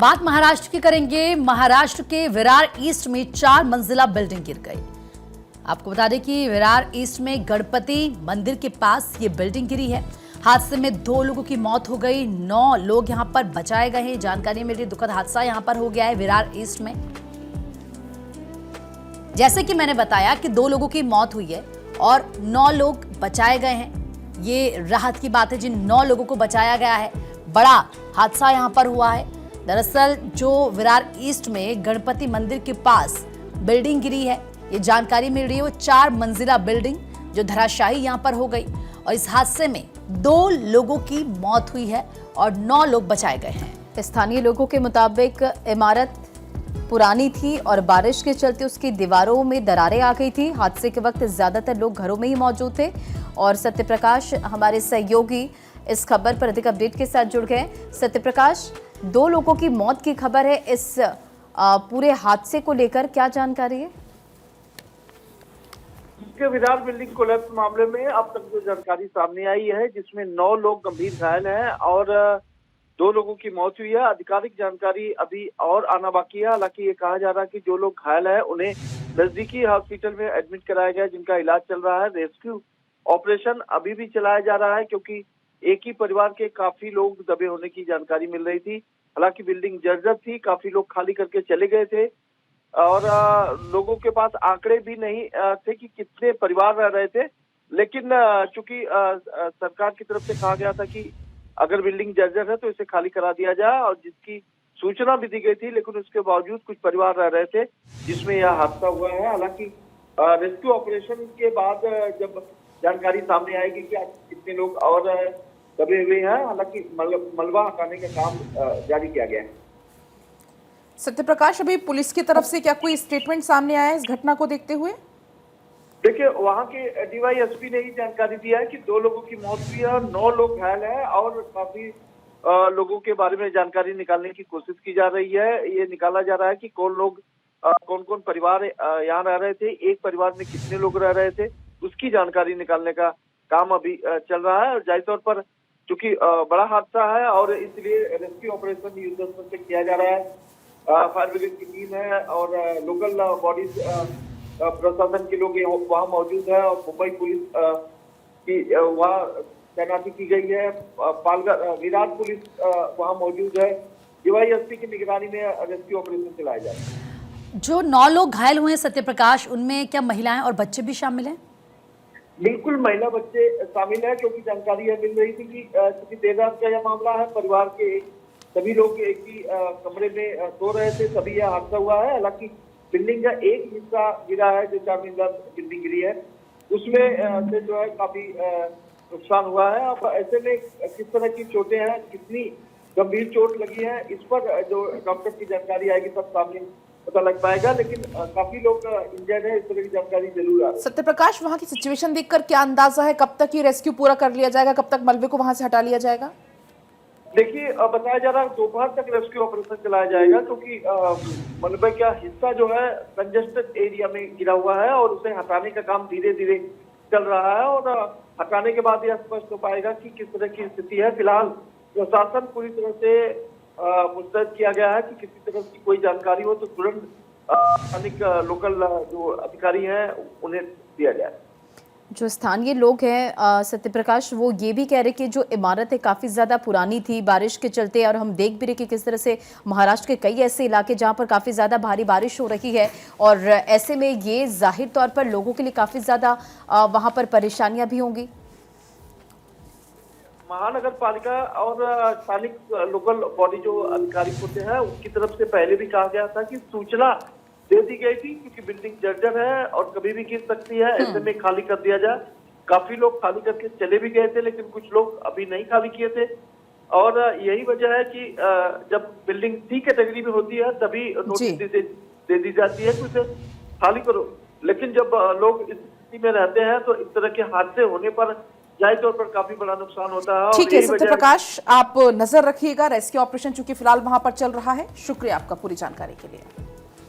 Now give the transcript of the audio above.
बात महाराष्ट्र की करेंगे। महाराष्ट्र के विरार ईस्ट में 4 मंजिला बिल्डिंग गिर गई। आपको बता दें कि विरार ईस्ट में गणपति मंदिर के पास ये बिल्डिंग गिरी है। हादसे में 2 लोगों की मौत हो गई, 9 लोग यहां पर बचाए गए हैं। जानकारी मिल रही दुखद हादसा यहां पर हो गया है विरार ईस्ट में। जैसे कि मैंने बताया कि 2 लोगों की मौत हुई है और 9 लोग बचाए गए हैं। ये राहत की बात है, जिन 9 लोगों को बचाया गया है। बड़ा हादसा यहां पर हुआ है। दरअसल जो विरार ईस्ट में गणपति मंदिर के पास बिल्डिंग गिरी है, ये जानकारी मिल रही है, वो 4 मंजिला बिल्डिंग जो धराशायी यहां पर हो गई और इस हादसे में 2 लोगों की मौत हुई है और 9 लोग बचाए गए हैं। स्थानीय लोगों के मुताबिक इमारत पुरानी थी और बारिश के चलते उसकी दीवारों में दरारें आ गई थी। हादसे के वक्त ज्यादातर लोग घरों में ही मौजूद थे और सत्यप्रकाश हमारे सहयोगी इस खबर पर अधिक अपडेट के साथ जुड़ गए। सत्यप्रकाश, 2 लोगों की मौत की खबर है, इस पूरे हादसे को लेकर क्या जानकारी है? विरार बिल्डिंग कोलैप्स मामले में अब तक जो जानकारी सामने आई है, जिसमें 9 लोग गंभीर घायल हैं और 2 लोगों की मौत हुई है। आधिकारिक जानकारी अभी और आना बाकी है। हालांकि ये कहा जा रहा है कि जो लोग घायल हैं उन्हें नजदीकी हॉस्पिटल में एडमिट कराया गया, जिनका इलाज चल रहा है। रेस्क्यू ऑपरेशन अभी भी चलाया जा रहा है क्योंकि एक ही परिवार के काफी लोग दबे होने की जानकारी मिल रही थी। हालांकि बिल्डिंग जर्जर थी, काफी लोग खाली करके चले गए थे और लोगों के पास आंकड़े भी नहीं थे कि कितने परिवार रह रहे थे। लेकिन चूंकि सरकार की तरफ से कहा गया था कि अगर बिल्डिंग जर्जर है तो इसे खाली करा दिया जाए, और जिसकी सूचना भी दी गई थी, लेकिन उसके बावजूद कुछ परिवार रह रहे थे जिसमें यह हादसा हुआ है। हालांकि रेस्क्यू ऑपरेशन के बाद जब जानकारी सामने आएगी कि कितने लोग और दबे हुए हैं, हालांकि मलबा हटाने का काम जारी किया गया है। सत्यप्रकाश, अभी पुलिस की तरफ से क्या कोई स्टेटमेंट सामने आया है इस घटना को देखते हुए? देखिए, वहां के डीवाईएसपी ने ही जानकारी दिया है कि 2 लोगों की मौत हुई है और 9 लोग घायल हैं और काफी लोगों के बारे में जानकारी निकालने की कोशिश की जा रही है। ये निकाला जा रहा है कि कौन कौन परिवार यहाँ रह रहे थे, एक परिवार में कितने लोग रह रहे थे, उसकी जानकारी निकालने का काम अभी चल रहा है। और जाहिर तौर पर चूंकि बड़ा हादसा है और इसलिए रेस्क्यू ऑपरेशन युद्धस्तर से किया जा रहा है। फायर ब्रिगेड की टीम है और लोकल बॉडीज प्रशासन के लोग वहाँ मौजूद है और मुंबई पुलिस की वहाँ तैनाती की गई है। पालघर विरार पुलिस वहाँ मौजूद है। डीवाईएसपी की निगरानी में रेस्क्यू ऑपरेशन चलाया जा रहा है। जो 9 लोग घायल हुए हैं सत्यप्रकाश, उनमें क्या महिलाएं और बच्चे भी शामिल हैं? बिल्कुल, महिला बच्चे शामिल है क्योंकि जानकारी यह मिल रही थी कि देर रात का यह मामला है। परिवार के सभी लोग एक ही कमरे में सो रहे थे, तभी यह हादसा हुआ है। हालांकि बिल्डिंग का एक हिस्सा गिरा है, जो 4 मंजिला बिल्डिंग गिरी है, उसमें से जो है काफी नुकसान हुआ है। अब ऐसे में किस तरह की चोटें हैं, कितनी गंभीर चोट लगी है, इस पर जो डॉक्टर की जानकारी आएगी तब सामने पता लग पाएगा। लेकिन काफी लोग इंजर्ड है, इस तरह की जानकारी जरूर आ रही है। सत्यप्रकाश, वहां की सिचुएशन देखकर क्या अंदाजा है, कब तक ये रेस्क्यू पूरा कर लिया जाएगा, कब तक मलबे को वहां से हटा लिया जाएगा? देखिए, बताया जा रहा है दोपहर तक रेस्क्यू ऑपरेशन चलाया जाएगा क्योंकि मलबे का हिस्सा जो है कंजेस्टेड एरिया में गिरा हुआ है और उसे हटाने का काम धीरे धीरे चल रहा है और हटाने के बाद यह स्पष्ट हो पाएगा कि किस तरह की स्थिति है। फिलहाल प्रशासन पूरी तरह से मुस्तैद किया गया है कि किसी तरह की कोई जानकारी हो तो तुरंत स्थानिक लोकल जो अधिकारी हैं उन्हें दिया जाए। जो स्थानीय लोग हैं सत्यप्रकाश, वो ये भी कह रहे कि जो इमारत है काफ़ी ज़्यादा पुरानी थी बारिश के चलते, और हम देख भी रहे कि किस तरह से महाराष्ट्र के कई ऐसे इलाके जहां पर काफ़ी ज़्यादा भारी बारिश हो रही है और ऐसे में ये जाहिर तौर पर लोगों के लिए काफ़ी ज़्यादा वहां पर परेशानियां भी होंगी। महानगर पालिका और स्थानिक लोकल बॉडी जो अधिकारी होते हैं उनकी तरफ से पहले भी कहा गया था कि सूचना दे दी गई थी क्योंकि बिल्डिंग जर्जर है और कभी भी गिर सकती है, ऐसे में खाली कर दिया जाए। काफी लोग खाली करके चले भी गए थे, लेकिन कुछ लोग अभी नहीं खाली किए थे और यही वजह है कि जब बिल्डिंग सी कैटेगरी में होती है तभी नोटिस दे दी जाती है कि उसे खाली करो। लेकिन जब लोग इस स्थिति में रहते हैं तो इस तरह के हादसे होने पर जाहिर तौर पर काफी बड़ा नुकसान होता है। ठीक है सत्यप्रकाश, आप नजर रखिएगा, रेस्क्यू ऑपरेशन चूंकि फिलहाल वहां पर चल रहा है। शुक्रिया आपका पूरी जानकारी के लिए।